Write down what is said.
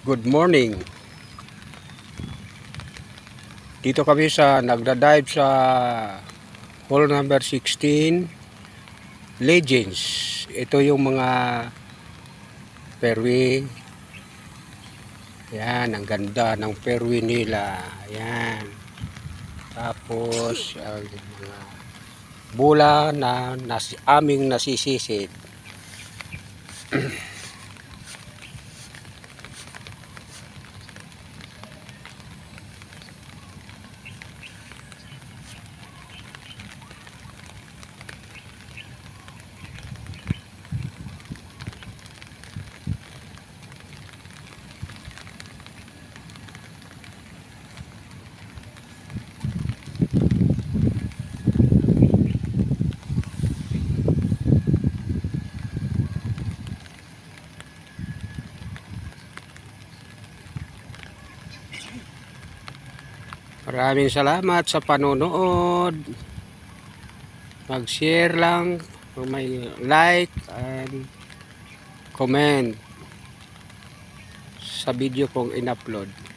Good morning. Dito kami sa nagda-dive sa hole number 16, Legends. Ito yung mga fairway. Yan, ang ganda ng fairway nila. Yan. Tapos ang mga bola na aming nasisisid. Maraming salamat sa panonood. Mag-share lang, may like and comment sa video kong in-upload.